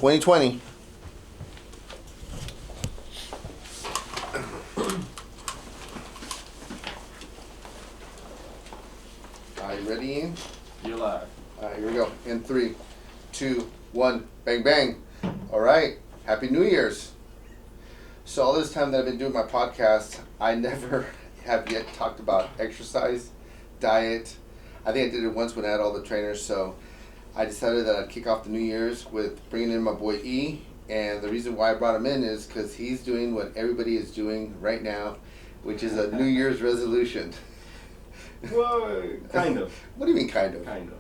2020. Are you ready, Ian? You're live. All right, here we go. In 3, 2, 1, bang, bang. All right, Happy New Year's. So all this time that I've been doing my podcast, I never have yet talked about exercise, diet. I think I did it once when I had all the trainers, so I decided that I'd kick off the New Year's with bringing in my boy E. And the reason why I brought him in is because he's doing what everybody is doing right now, which is a New Year's resolution. Well, kind of. What do you mean, kind of? Kind of.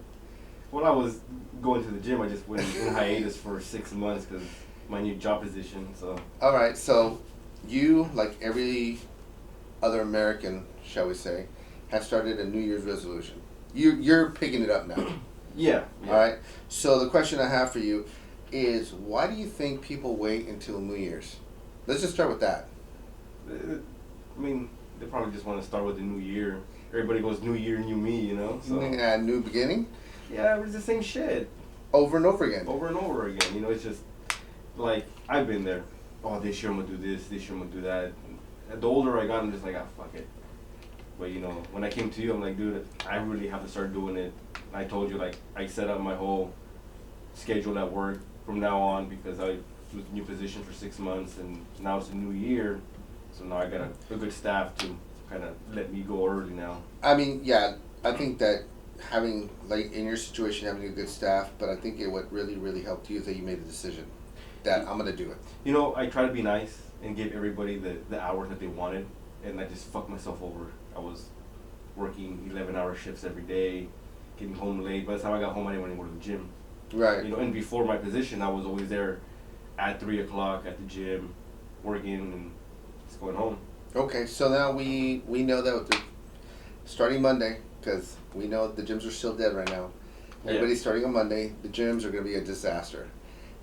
When I was going to the gym, I just went in hiatus for 6 months because my new job position. So. All right, so you, like every other American, shall we say, has started a New Year's resolution. You're picking it up now. Yeah. All right. So the question I have for you is, why do you think people wait until New Year's? Let's just start with that. I mean, they probably just want to start with the new year. Everybody goes New Year, New Me, you know? So. New beginning? Yeah, it's the same shit. Over and over again. Over and over again. You know, it's just, like, I've been there. Oh, this year I'm going to do this, this year I'm going to do that. And the older I got, I'm just like, fuck it. But, you know, when I came to you, I'm like, dude, I really have to start doing it. And I told you, like, I set up my whole schedule at work from now on because I was in a new position for 6 months, and now it's a new year. So now I got a good staff to kind of let me go early now. I mean, yeah, I think that having, like, in your situation, having a good staff, but I think what really, really helped you is that you made a decision that I'm going to do it. You know, I try to be nice and give everybody the hours that they wanted, and I just fucked myself over. I was working 11-hour shifts every day, getting home late. By the time I got home, I didn't want to go to the gym. Right. You know, and before my position, I was always there at 3 o'clock at the gym, working and just going home. Okay, so now we know that starting Monday, because we know the gyms are still dead right now. Everybody's starting on Monday. The gyms are going to be a disaster.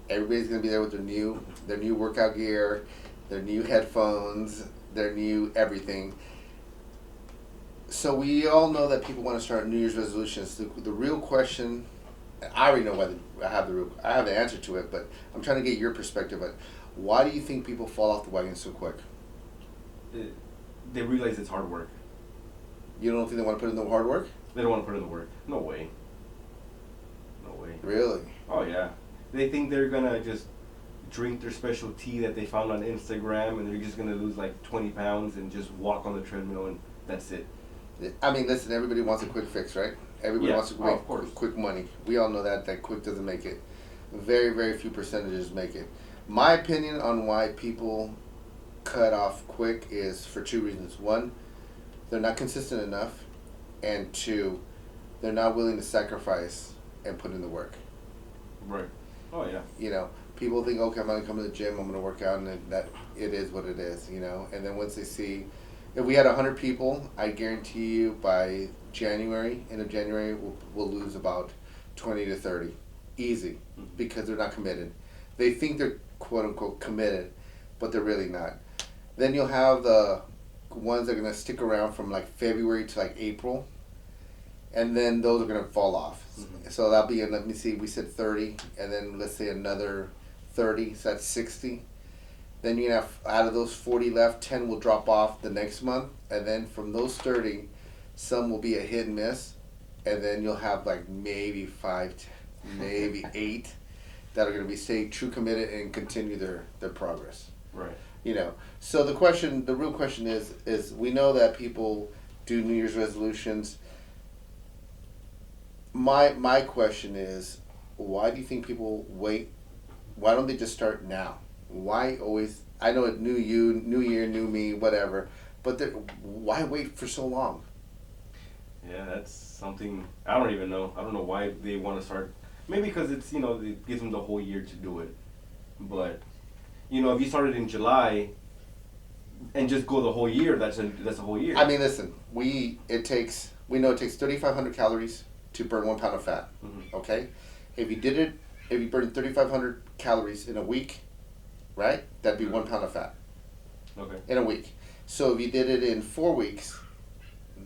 Everybody's going to be there with their new workout gear, their new headphones, their new everything. So we all know that people want to start New Year's resolutions. The real question, I already know whether I have the answer to it, but I'm trying to get your perspective. But why do you think people fall off the wagon so quick? They realize it's hard work. You don't think they want to put in the hard work? They don't want to put in the work. No way. No way. Really? Oh, yeah. They think they're going to just drink their special tea that they found on Instagram, and they're just going to lose like 20 pounds and just walk on the treadmill, and that's it. I mean, listen, everybody wants a quick fix, right? Everybody wants to make quick money. We all know that quick doesn't make it. Very, very few percentages make it. My opinion on why people cut off quick is for 2 reasons. 1, they're not consistent enough, and 2, they're not willing to sacrifice and put in the work. Right. Oh, yeah. You know, people think, okay, I'm going to come to the gym, I'm going to work out, and that it is what it is, you know. And then once they see, if we had 100 people, I guarantee you by January, end of January, we'll lose about 20 to 30. Easy. Because they're not committed. They think they're quote-unquote committed, but they're really not. Then you'll have the ones that are going to stick around from like February to like April, and then those are going to fall off. Mm-hmm. So that'll be, let me see, we said 30, and then let's say another 30, so that's 60. Then you have, out of those 40 left, 10 will drop off the next month, and then from those 30, some will be a hit and miss, and then you'll have like maybe 5, maybe 8 that are going to be stay true committed and continue their progress. Right. You know, so the real question is we know that people do New Year's resolutions. My question is, why do you think people wait? Why don't they just start now? Why always? I know it, new year, new me, whatever. But why wait for so long? Yeah, that's something I don't even know. I don't know why they want to start. Maybe because it's, you know, it gives them the whole year to do it. But, you know, if you started in July and just go the whole year, that's a whole year. I mean, listen, we know it takes 3,500 calories to burn 1 pound of fat. Mm-hmm. Okay, if you burned 3,500 calories in a week, right? That'd be 1 pound of fat. Okay. In a week. So if you did it in 4 weeks,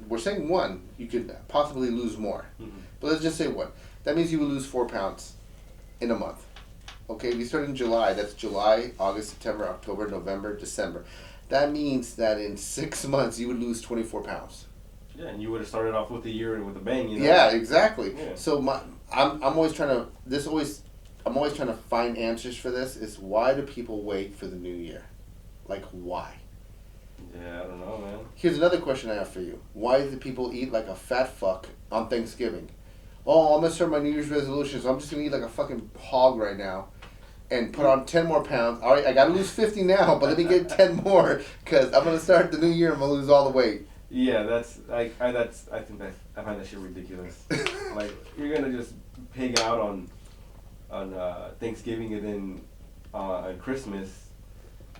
we're saying 1, you could possibly lose more. Mm-hmm. But let's just say 1. That means you would lose 4 pounds in a month. Okay, if you start in July, that's July, August, September, October, November, December. That means that in 6 months you would lose 24 pounds. Yeah, and you would have started off with the year with a bang, you know. Yeah, exactly. Yeah. So I'm always trying to I'm always trying to find answers for this. Is why do people wait for the new year? Like why? Yeah, I don't know, man. Here's another question I have for you. Why do people eat like a fat fuck on Thanksgiving? Oh, I'm gonna start my New Year's resolution, so I'm just gonna eat like a fucking hog right now, and put on 10 more pounds. All right, I gotta lose 50 now, but let me get 10 more because I'm gonna start the new year. I'm gonna lose all the weight. Yeah, I think that I find that shit ridiculous. Like you're gonna just pig out on Thanksgiving and then on Christmas.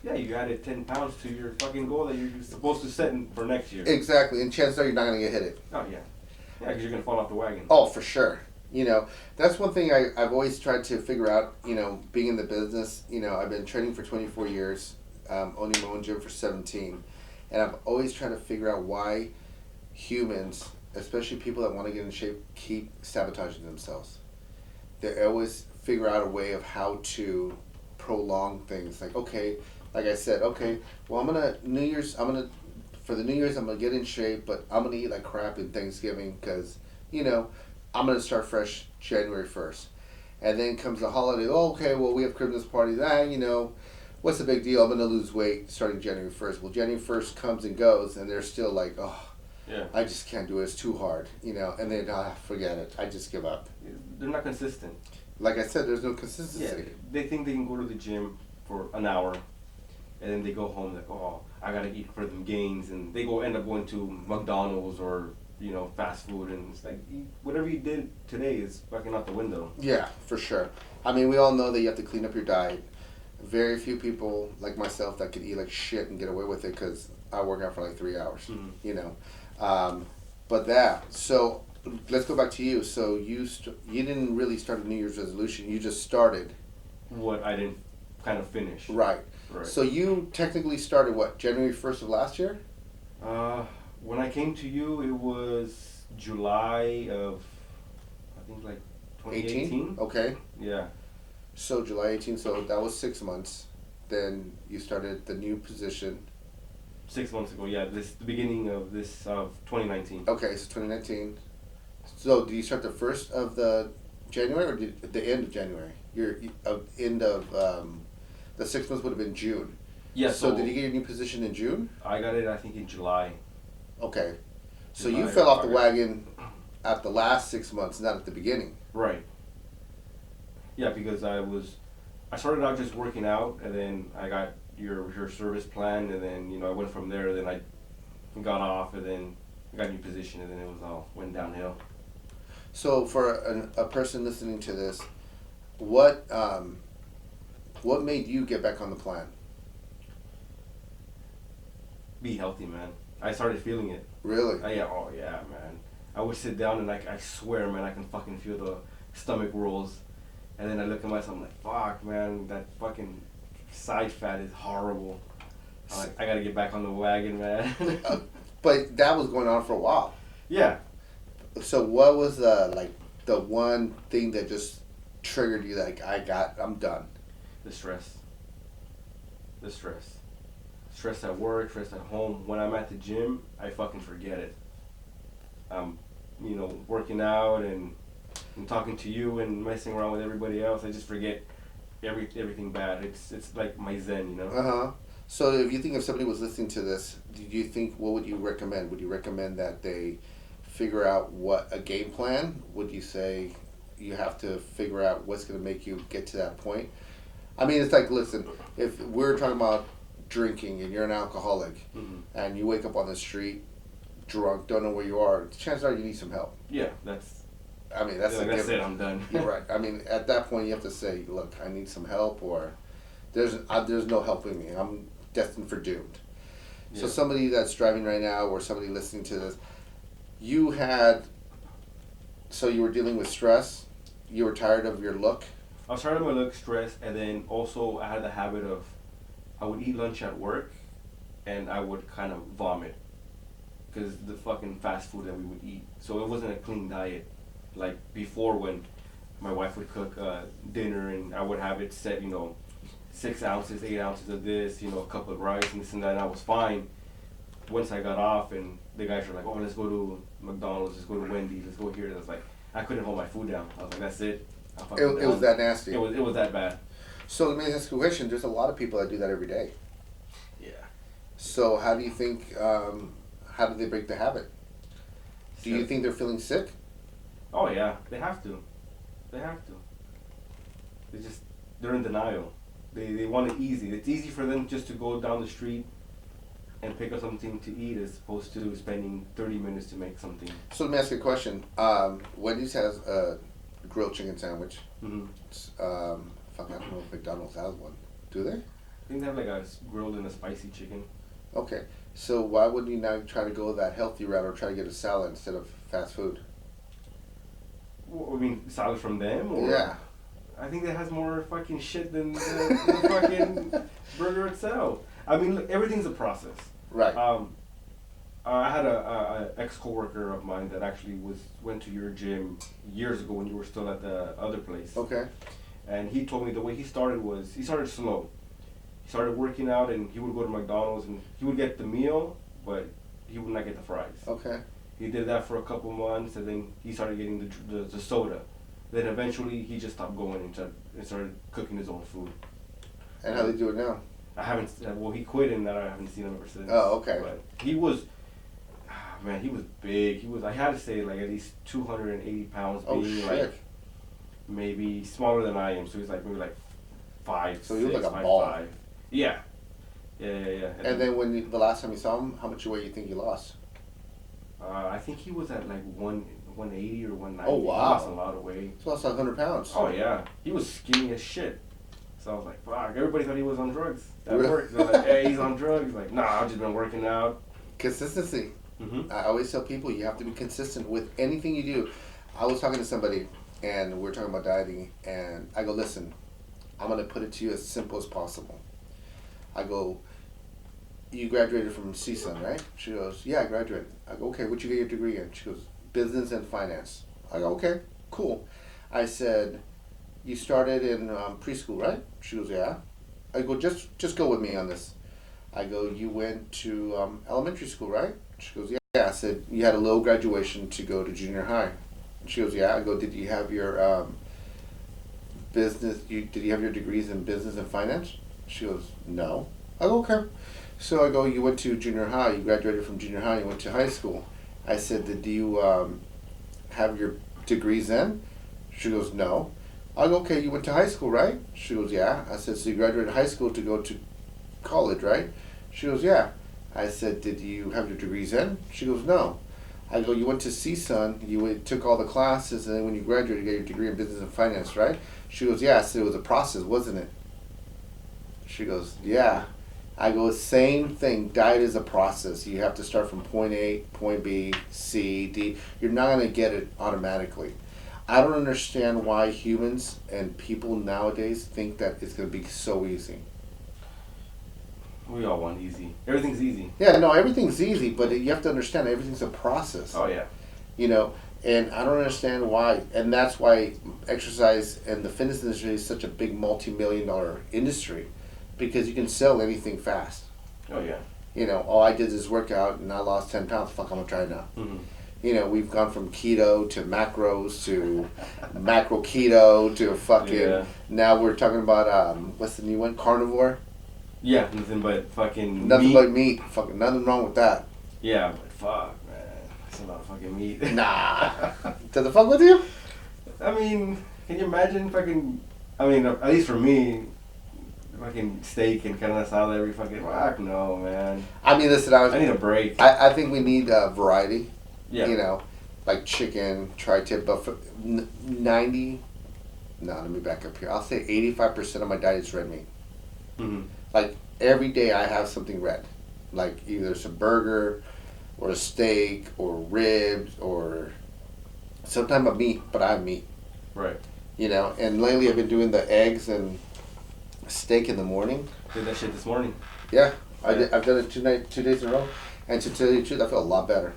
Yeah, you added 10 pounds to your fucking goal that you're supposed to set for next year. Exactly, and chances are you're not gonna get hit it. Oh yeah, yeah, because you're gonna fall off the wagon. Oh, for sure. You know, that's one thing I've always tried to figure out, you know, being in the business. You know, I've been training for 24 years, owning my own gym for 17. And I've always tried to figure out why humans, especially people that want to get in shape, keep sabotaging themselves. They always figure out a way of how to prolong things. Like, okay, like I said, okay, well, for the New Year's, I'm going to get in shape, but I'm going to eat like crap in Thanksgiving because, you know, I'm going to start fresh January 1st. And then comes the holiday. Oh, okay, well, we have Christmas party. You know, what's the big deal? I'm going to lose weight starting January 1st. Well, January 1st comes and goes, and they're still like, oh, Yeah. I just can't do it. It's too hard, you know. And then, forget it. I just give up. They're not consistent. Like I said, there's no consistency. Yeah, they think they can go to the gym for an hour, and then they go home like, oh, I gotta eat for them gains, and they end up going to McDonald's or, you know, fast food, and it's like whatever you did today is fucking out the window. Yeah, for sure. I mean, we all know that you have to clean up your diet. Very few people like myself that could eat like shit and get away with it because I work out for like 3 hours. Mm-hmm. You know, but that. So let's go back to you. So you didn't really start a New Year's resolution. You just started. What I didn't kind of finish. Right. Right. So you technically started what, January 1st of last year? When I came to you, it was July of, I think like 2018. Okay. Yeah. So July 18th, so that was 6 months. Then you started the new position. 6 months ago, yeah. The beginning of 2019. Okay, so 2019. So did you start the 1st of the January or the end of January? Your end of the 6 months would have been June. Yeah. So did you get your new position in June? I got it, I think, in July. Okay. So July you fell or off the August. wagon at the last 6 months, not at the beginning. Right. Yeah, because I started out just working out, and then I got your service plan, and then, you know, I went from there, then I got off, and then I got a new position, and then it was all went downhill. So for a person listening to this, what made you get back on the plan? Be healthy, man. I started feeling it. Really? Oh yeah, man. I would sit down and I swear, man, I can fucking feel the stomach rolls. And then I look at myself, I'm like, fuck, man, that fucking side fat is horrible. I'm like, I gotta get back on the wagon, man. But that was going on for a while. Yeah. So what was the one thing that just triggered you? Like I'm done. The stress. Stress at work, stress at home. When I'm at the gym, I fucking forget it. I'm, you know, working out and talking to you and messing around with everybody else. I just forget everything bad. It's like my zen, you know. Uh-huh. So if you think if somebody was listening to this, do you think, what would you recommend? Would you recommend that they figure out what a game plan? Would you say you have to figure out what's going to make you get to that point? I mean, it's like, listen, if we're talking about drinking and you're an alcoholic, Mm-hmm. and you wake up on the street drunk, don't know where you are, chances are you need some help. Yeah, that's That's it. I'm done. You're right. I mean, at that point, you have to say, look, I need some help, or there's no helping me. I'm destined for doomed. Yeah. So somebody that's driving right now, or somebody listening to this, you were dealing with stress. You were tired of your look. I was trying to look stressed, and then also I had the habit of, I would eat lunch at work, and I would kind of vomit, because the fucking fast food that we would eat. So it wasn't a clean diet, like before when my wife would cook dinner, and I would have it set, 6 ounces, 8 ounces of this, a cup of rice and this and that, and I was fine. Once I got off, and the guys were like, "Oh, let's go to McDonald's, let's go to Wendy's, let's go here." I was like, I couldn't hold my food down. I was like, "That's it." It was that nasty. It was that bad. So let me ask you a question. There's a lot of people that do that every day. Yeah. So how do you think? How do they break the habit? Do you think they're feeling sick? Oh yeah, they have to. They're in denial. They want it easy. It's easy for them just to go down the street and pick up something to eat as opposed to spending 30 minutes to make something. So let me ask you a question. Wendy's has a grilled chicken sandwich. Mm-hmm. Fuck, I don't know if McDonald's has one. Do they? I think they have like a grilled and a spicy chicken. Okay. So why wouldn't you now try to go that healthy route or try to get a salad instead of fast food? Well, I mean, salad from them? Or Yeah. I think that has more fucking shit than the fucking burger itself. I mean, look, everything's a process. Right. I had a ex-coworker of mine that actually went to your gym years ago when you were still at the other place. Okay. And he told me the way he started was, he started slow. He started working out, and he would go to McDonald's and he would get the meal, but he would not get the fries. Okay. He did that for a couple months, and then he started getting the soda. Then eventually he just stopped going and started cooking his own food. And how they do it now? I haven't. Well, he quit, and I haven't seen him ever since. Oh, okay. But he was, man, he was big. He was. I had to say like at least 280 pounds. Oh being shit. like maybe smaller than I am. So he's like maybe like 5. So he was 6, like a 5'5". ball. Yeah. And then the last time you saw him, how much weight you think you lost? I think he was at like 180 or 190. Oh, wow. He lost a lot of weight. He lost like 100 pounds. Oh yeah, he was skinny as shit. So I was like, fuck. Everybody thought he was on drugs. That Really? worked. They're like, hey, he's on drugs. Like, nah, I've just been working out. Consistency. Mm-hmm. I always tell people you have to be consistent with anything you do. I was talking to somebody, and we are talking about dieting, and I go, listen, I'm going to put it to you as simple as possible. I go, you graduated from CSUN, right? She goes, yeah, I graduated. I go, okay, what you get your degree in? She goes, business and finance. I go, okay, cool. I said, you started in preschool, right? She goes, yeah. I go, just go with me on this. I go, you went to elementary school, right? She goes, yeah. I said, you had a low graduation to go to junior high. She goes, yeah. I go, did you have your did you have your degrees in business and finance? She goes, no. I go, okay. So I go, you went to junior high, you graduated from junior high, you went to high school. I said, did you have your degrees then? She goes, no. I go, okay, you went to high school, right? She goes, yeah. I said, so you graduated high school to go to college, right? She goes, yeah. I said, did you have your degrees then? She goes, no. I go, you went to CSUN, took all the classes, and then when you graduated, you got your degree in business and finance, right? She goes, yeah. I said, it was a process, wasn't it? She goes, yeah. I go, same thing. Diet is a process. You have to start from point A, point B, C, D. You're not going to get it automatically. I don't understand why humans and people nowadays think that it's going to be so easy. We all want easy. Everything's easy. Yeah, no, everything's easy, but you have to understand everything's a process. Oh yeah. And I don't understand why, and that's why exercise and the fitness industry is such a big multi-million-dollar industry, because you can sell anything fast. Oh yeah. Oh, I did this workout and I lost 10 pounds. Fuck, I'm gonna try it now. Mm-hmm. We've gone from keto to macros to macro keto to fucking. Yeah. Now we're talking about what's the new one? Carnivore. Yeah, nothing but fucking Nothing meat. but meat. Fucking nothing wrong with that. Yeah, but fuck, man, that's a lot of fucking meat. Nah. Does it fuck with you? I mean, can you imagine fucking? I mean, at least for me, fucking steak and carne asada every fucking. Fuck no, man. I mean, listen, I need a break. I think we need variety. Yeah. Like chicken, tri-tip, but for 90. No, let me back up here. I'll say 85% of my diet is red meat. Mm-hmm. Like every day I have something red, like either it's a burger, or a steak, or ribs, or some type of meat. But I have meat. Right. And lately I've been doing the eggs and steak in the morning. Did that shit this morning. Yeah, I've done it 2 days in a row, and to tell you the truth, I feel a lot better.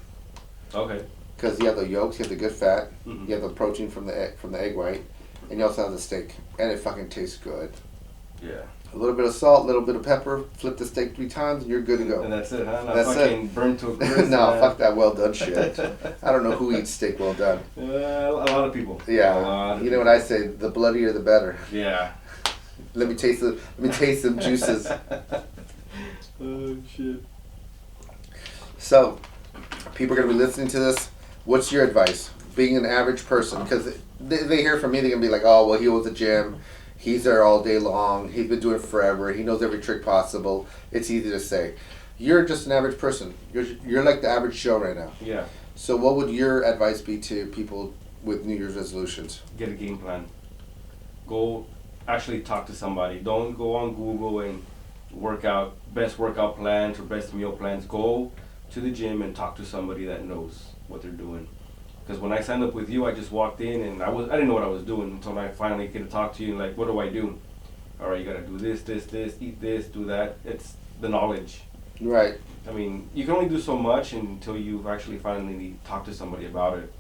Okay. Because you have the yolks, you have the good fat, Mm-hmm. you have the protein from the egg white, and you also have the steak, and it fucking tastes good. Yeah. A little bit of salt, a little bit of pepper, flip the steak 3 times, and you're good to go. And that's it, huh? Not That's fucking it. burnt to a crisp. No, fuck that well done shit. I don't know who eats steak well done. A lot of people. Yeah. You know what I say? The bloodier the better. Yeah. Let me taste some juices. Oh shit. So, people are gonna be listening to this. What's your advice? Being an average person, because they hear from me, they're gonna be like, oh, well, he owns a gym. He's there all day long. He's been doing it forever. He knows every trick possible. It's easy to say. You're just an average person. You're like the average Joe right now. Yeah. So what would your advice be to people with New Year's resolutions? Get a game plan. Go actually talk to somebody. Don't go on Google and work out best workout plans or best meal plans. Go to the gym and talk to somebody that knows what they're doing. Because when I signed up with you, I just walked in and I didn't know what I was doing until I finally get to talk to you and like, what do I do? All right, you gotta do this, eat this, do that. It's the knowledge. Right. I mean, you can only do so much until you actually finally talk to somebody about it.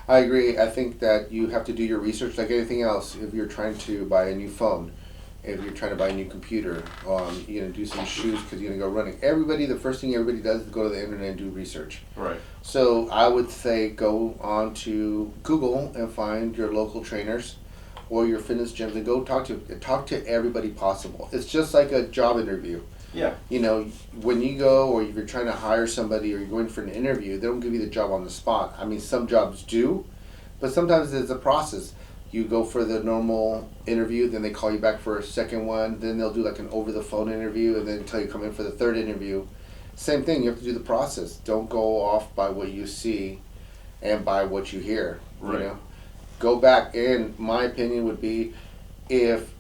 I agree. I think that you have to do your research like anything else. If you're trying to buy a new phone, if you're trying to buy a new computer, you're going to do some shoes because you're going to go running. The first thing everybody does is go to the internet and do research. Right. So I would say go on to Google and find your local trainers or your fitness gyms and go talk to everybody possible. It's just like a job interview. Yeah. You know, when you go or if you're trying to hire somebody or you're going for an interview, they don't give you the job on the spot. I mean, some jobs do, but sometimes it's a process. You go for the normal interview, then they call you back for a second one, then they'll do like an over-the-phone interview, and then until you come in for the third interview. Same thing, you have to do the process. Don't go off by what you see and by what you hear. Right. You know? Go back, and my opinion would be if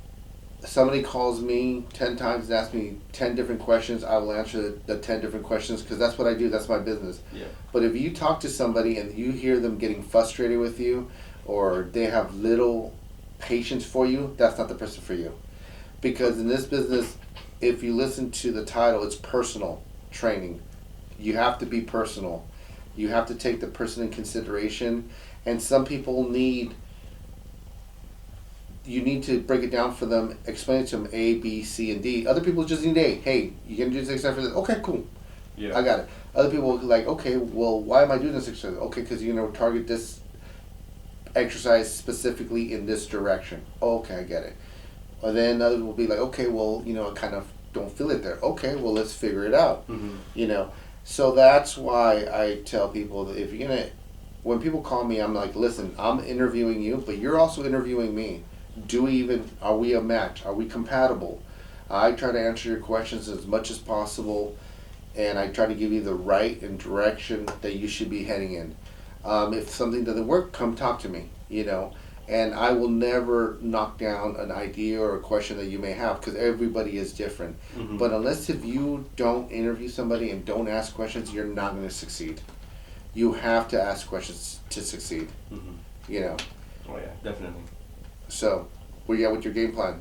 somebody calls me 10 times and asks me 10 different questions, I will answer the 10 different questions because that's what I do. That's my business. Yeah. But if you talk to somebody and you hear them getting frustrated with you or they have little patience for you, that's not the person for you. Because in this business, if you listen to the title, it's personal training. You have to be personal. You have to take the person in consideration. And some people you need to break it down for them, explain it to them A, B, C, and D. Other people just need A. Hey, you can do this exercise for this. Okay, cool. Yeah. I got it. Other people are like, okay, well, why am I doing this exercise? Okay, because you're going to target this exercise specifically in this direction. Okay, I get it. And then others will be like, okay, well, I kind of don't feel it there. Okay, well, let's figure it out. Mm-hmm. So that's why I tell people that if you're going to, when people call me, I'm like, listen, I'm interviewing you, but you're also interviewing me. Are we a match? Are we compatible? I try to answer your questions as much as possible, and I try to give you the right and direction that you should be heading in. If something doesn't work, come talk to me, and I will never knock down an idea or a question that you may have because everybody is different. Mm-hmm. But if you don't interview somebody and don't ask questions, you're not going to succeed. You have to ask questions to succeed. Mm-hmm. Oh yeah, definitely. So, where you at with your game plan?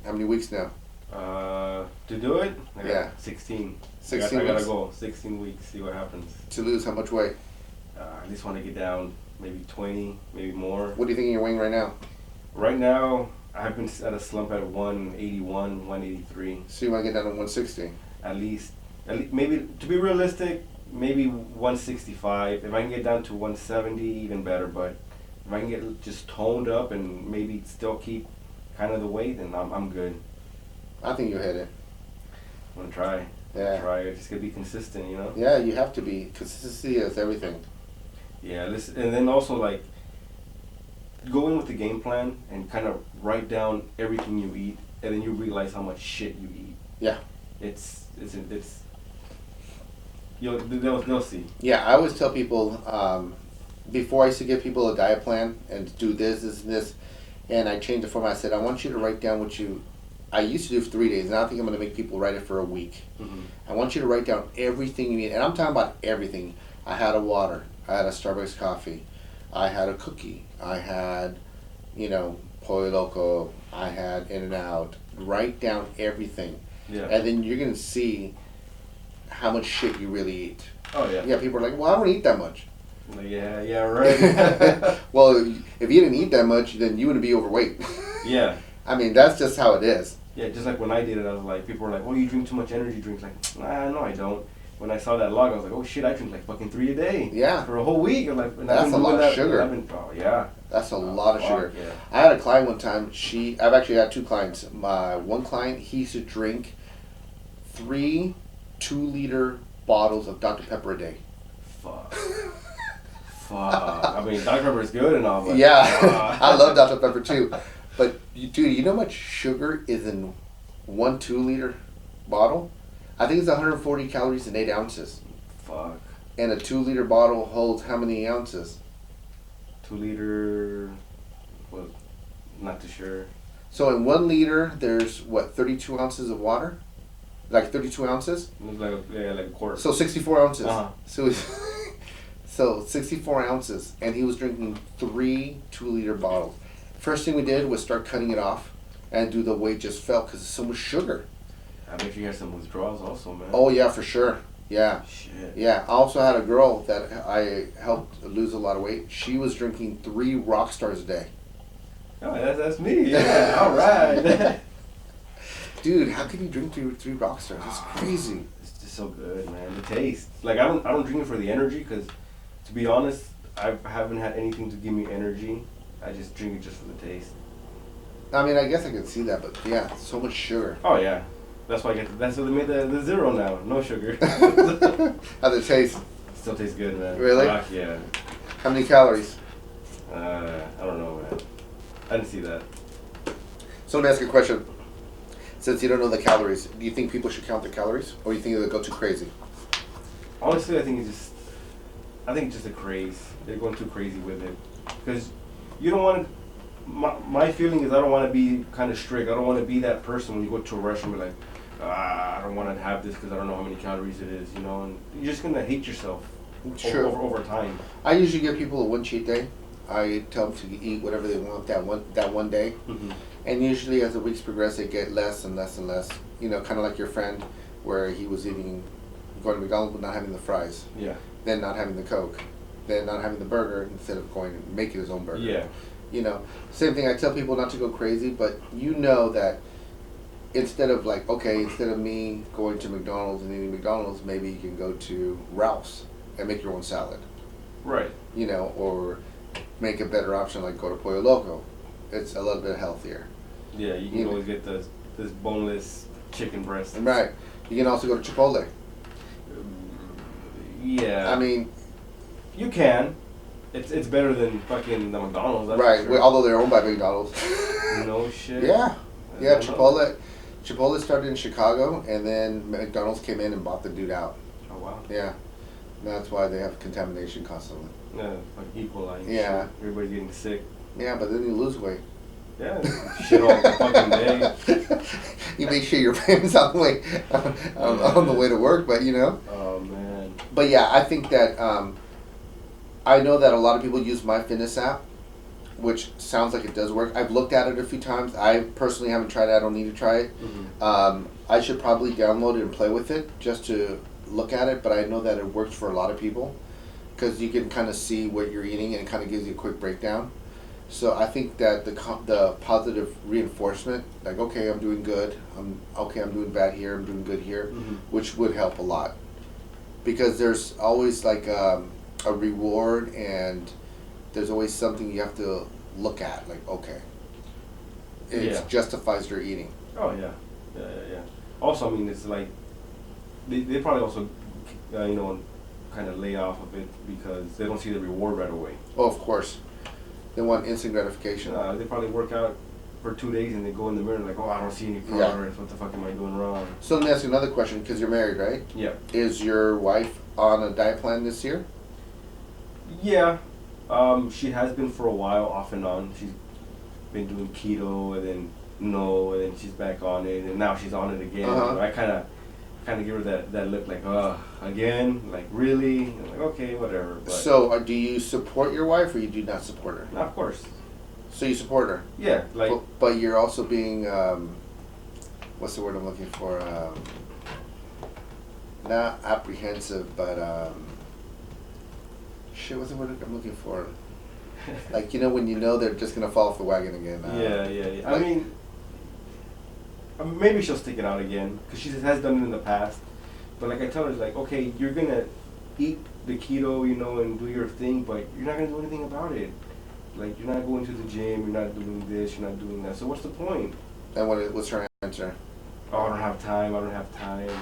How many weeks now? To do it? I got Yeah. 16. 16 I gotta weeks? go. 16 weeks, see what happens. To lose how much weight? I just want to get down maybe 20, maybe more. What do you think you're weighing right now? Right now, I've been at a slump at 181, 183. So you want to get down to 160? At least, maybe, to be realistic, maybe 165. If I can get down to 170, even better. But if I can get just toned up and maybe still keep kind of the weight, then I'm good. I think you'll hit it. I'm gonna try. Yeah. Try. I just gotta be consistent, Yeah, you have to be. Consistency is everything. Yeah, and then also like go in with the game plan and kind of write down everything you eat, and then you realize how much shit you eat. Yeah. They'll see. Yeah, I always tell people, before I used to give people a diet plan and do this, and this, and I changed the format. I said, I want you to write down I used to do for 3 days, and I think I'm going to make people write it for a week. Mm-hmm. I want you to write down everything you eat, and I'm talking about everything. I had a water, I had a Starbucks coffee, I had a cookie, I had, Pollo Loco, I had In-N-Out. Write down everything. Yeah. And then you're going to see how much shit you really eat. Oh yeah. Yeah, people are like, well, I don't eat that much. Like, yeah, right. Well, if you didn't eat that much, then you wouldn't be overweight. Yeah. I mean, that's just how it is. Yeah, just like when I did it, I was like, people were like, "Oh, you drink too much energy drinks." Like, nah, no, I don't. When I saw that log, I was like, "Oh shit, I drink like fucking 3 a day." Yeah. For a whole week, and like, and That's I've been a doing lot of that, sugar. oh yeah. That's a lot of fuck, sugar. Yeah. I had a client one time. I've actually had two clients. My one client, he used to drink 3 2-liter bottles of Dr. Pepper a day. Fuck. Fuck. I mean, Dr. Pepper is good and all, but Yeah, I love Dr. Pepper too. But dude, you know how much sugar is in 1 2-liter bottle? I think it's 140 calories in 8 ounces. Fuck. And a 2-liter bottle holds how many ounces? 2 liter. Well, not too sure. So in 1 liter, there's what, 32 ounces of water? Like 32 ounces? It was like a quarter. So 64 ounces. Uh-huh. So 64 ounces, and he was drinking 3 2-liter bottles. First thing we did was start cutting it off, and the weight just fell because it's so much sugar. I bet you had some withdrawals also, man. Oh yeah, for sure. Yeah. Shit. Yeah. I also had a girl that I helped lose a lot of weight. She was drinking 3 rock stars a day. Oh, that's me. Yeah. All right. Dude, how can you drink three rock stars? It's crazy. It's just so good, man. The taste. Like I don't drink it for the energy, because to be honest, I haven't had anything to give me energy. I just drink it just for the taste. I mean, I guess I can see that, but yeah, so much sugar. Oh yeah. That's why that's why they made the zero now. No sugar. How's it taste? Still tastes good, man. Really? Fuck yeah. How many calories? I don't know, man. I didn't see that. So let me ask you a question. Since you don't know the calories, do you think people should count their calories, or do you think they'll go too crazy? Honestly, I think it's just a craze. They're going too crazy with it, because you don't want to. My feeling is I don't want to be kind of strict. I don't want to be that person when you go to a restaurant and be like, I don't want to have this because I don't know how many calories it is, and you're just gonna hate yourself over time. I usually give people a 1 cheat day. I tell them to eat whatever they want that one day, Mm-hmm. and usually as the weeks progress, they get less and less and less. Kind of like your friend, where he was going to McDonald's but not having the fries, Yeah. then not having the Coke, then not having the burger instead of going and making his own burger. Yeah. Same thing. I tell people not to go crazy, but that instead of me going to McDonald's and eating McDonald's, maybe you can go to Ralph's and make your own salad. Right. Or make a better option like go to Pollo Loco. It's a little bit healthier. Yeah, you can always get this boneless chicken breast. Right. You can also go to Chipotle. Yeah. I mean, you can. It's better than fucking the McDonald's. That's right. for sure. Although they're owned by McDonald's. No shit. Yeah. Yeah. I don't know. Chipotle started in Chicago, and then McDonald's came in and bought the dude out. Oh wow. Yeah. That's why they have contamination constantly. Yeah, like E. coli. Yeah. Shit. Everybody's getting sick. Yeah, but then you lose weight. Yeah. Shit all the fucking day. You make sure your family's on the way on the way to work, but Oh man. But yeah, I think that I know that a lot of people use MyFitness app, which sounds like it does work. I've looked at it a few times. I personally haven't tried it. I don't need to try it. Mm-hmm. I should probably download it and play with it just to look at it, but I know that it works for a lot of people because you can kind of see what you're eating and it kind of gives you a quick breakdown. So I think that the positive reinforcement, like, okay, I'm doing good, I'm doing bad here, I'm doing good here, Mm-hmm. which would help a lot. Because there's always like a reward, and there's always something you have to look at, like, okay, it justifies your eating. Oh yeah. Yeah. Also, I mean, it's like they probably also kind of lay off a bit because they don't see the reward right away. Oh, of course. They want instant gratification. They probably work out for 2 days and they go in the mirror like, oh, I don't see any progress. What the fuck am I doing wrong? So let me ask you another question, because you're married, right? Yeah. Is your wife on a diet plan this year? Yeah. She has been for a while, off and on. She's been doing keto, and then and then she's back on it, and now she's on it again. Uh-huh. So I kind of give her that look like, again, like, really? I'm like, okay, whatever. But So do you support your wife, or you do not support her? of course. So you support her? Yeah, like, But you're also being, what's the word I'm looking for? Not apprehensive, but shit, what's the word I'm looking for? Like, you know, when you know they're just gonna fall off the wagon again. Yeah. Like, I mean, maybe she'll stick it out again because she has done it in the past. But like I tell her, it's like, okay, you're gonna eat the keto, you know, and do your thing, but you're not gonna do anything about it. Like, you're not going to the gym, you're not doing this, you're not doing that. So what's the point? and what's her answer? Oh, I don't have time.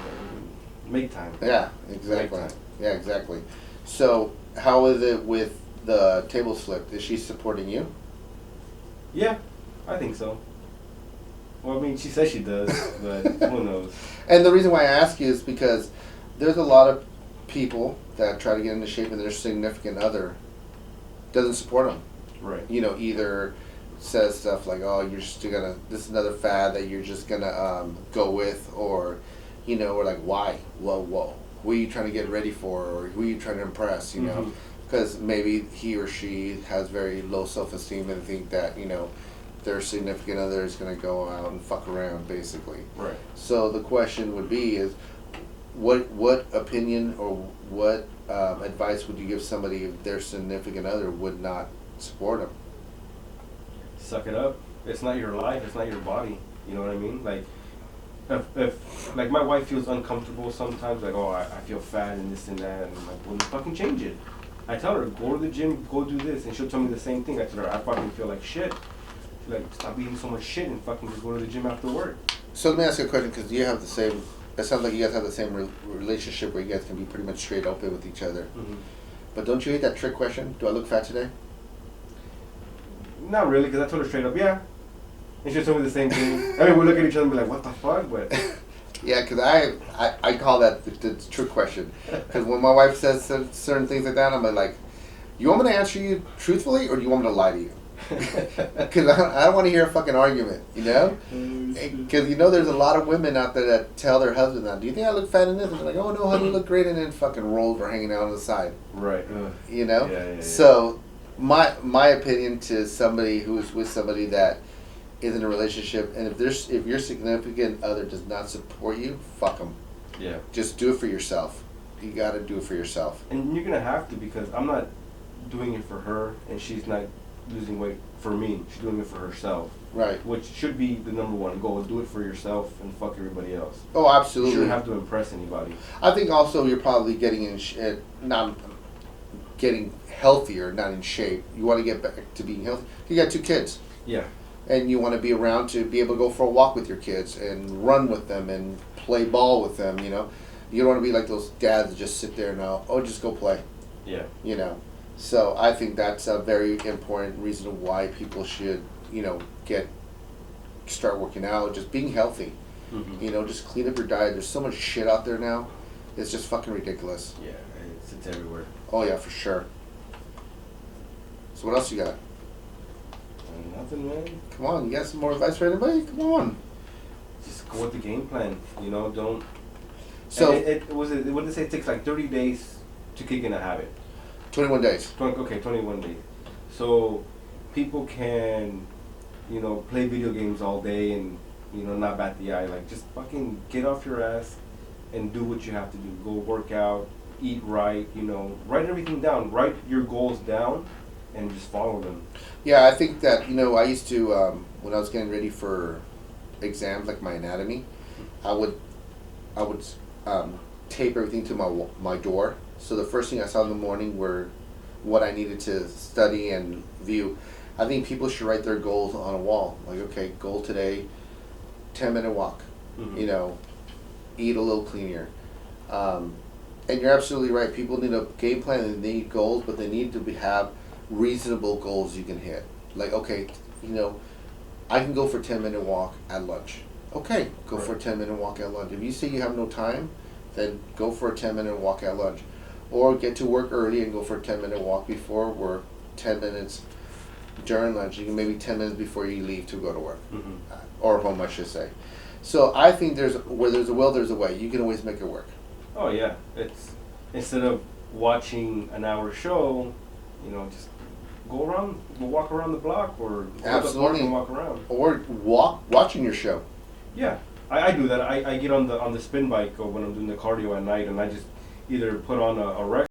Make time. Yeah, exactly. Make time. Yeah, exactly. So, how is it with the tables flipped? Is she supporting you? Yeah, I think so. Well, I mean, she says she does, but who knows? And the reason why I ask you is because there's a lot of people that try to get into shape and their significant other doesn't support them. Right. You know, either says stuff like, "Oh, you're just gonna this is another fad that you're just gonna go with," or, you know, or like, "Why? Whoa, who are you trying to get ready for, or who are you trying to impress?" You know, because maybe he or she has very low self-esteem and think that, you know, their significant other is gonna go out and fuck around, basically. Right. So the question would be is, what opinion or what advice would you give somebody if their significant other would not support them? Suck it up. It's not your life. It's not your body. You know what I mean? Like, if like my wife feels uncomfortable sometimes, like, oh, I feel fat and this and that, and I'm like, well, you fucking change it. I tell her, go to the gym, go do this, and she'll tell me the same thing. I tell her, I fucking feel like shit. Like, stop eating so much shit and fucking just go to the gym after work. So let me ask you a question, because you have the same. It sounds like you guys have the same relationship where you guys can be pretty much straight open with each other. Mm-hmm. But don't you hate that trick question? Do I look fat today? Not really, because I told her straight up, yeah. And she told me the same thing. I mean, we look at each other and be like, what the fuck? But Yeah, because I call that the trick question. Because when my wife says certain things like that, I'm like, you want me to answer you truthfully, or do you want me to lie to you? Because I don't want to hear a fucking argument, you know? Because, you know, there's a lot of women out there that tell their husband that, do you think I look fat in this? And they're like, oh, no, honey, you look great. And then fucking rolls are hanging out on the side. right. You know? Yeah. So, my opinion to somebody who's with somebody that is in a relationship, and if your significant other does not support you, fuck them. Yeah. Just do it for yourself. You got to do it for yourself. And you're going to have to, because I'm not doing it for her, and she's not losing weight for me. She's doing it for herself. Right. Which should be the number one goal. Do it for yourself and fuck everybody else. Oh, absolutely. You shouldn't have to impress anybody. I think also you're probably getting not getting healthier, not in shape. You want to get back to being healthy. You got 2 kids. Yeah. And you want to be around to be able to go for a walk with your kids and run with them and play ball with them, you know. You don't want to be like those dads that just sit there and, just go play. Yeah. You know. So I think that's a very important reason why people should, you know, start working out, just being healthy. Mm-hmm. You know, just clean up your diet. There's so much shit out there now. It's just fucking ridiculous. Yeah, it's everywhere. Oh yeah, for sure. So what else you got? Nothing, man. Come on, you got some more advice for anybody? Come on. Just go with the game plan. You know, don't. So what did they say? It takes like 30 days to kick in a habit. 21 days. 21 days. So people can, you know, play video games all day and, you know, not bat the eye. Like, just fucking get off your ass and do what you have to do. Go work out, eat right, you know, write everything down. Write your goals down and just follow them. Yeah, I think that, you know, I used to, when I was getting ready for exams, like my anatomy, I would tape everything to my door. So the first thing I saw in the morning were what I needed to study and view. I think people should write their goals on a wall. Like, okay, goal today, 10-minute walk. Mm-hmm. You know, eat a little cleaner. And you're absolutely right. People need a game plan and they need goals, but they need to have reasonable goals you can hit. Like, okay, you know, I can go for a 10-minute walk at lunch. Okay, go for a 10-minute walk at lunch. If you say you have no time, then go for a 10-minute walk at lunch. Or get to work early and go for a 10-minute walk before work, 10 minutes during lunch, you can maybe 10 minutes before you leave to go to work. Mm-hmm. Or home, I should say. So I think where there's a will, there's a way. You can always make it work. Oh yeah, it's instead of watching an hour show, you know, just go walk around the block, or go to the park and walk around. Or watching your show. Yeah, I do that. I get on the spin bike when I'm doing the cardio at night, and I just either put on a record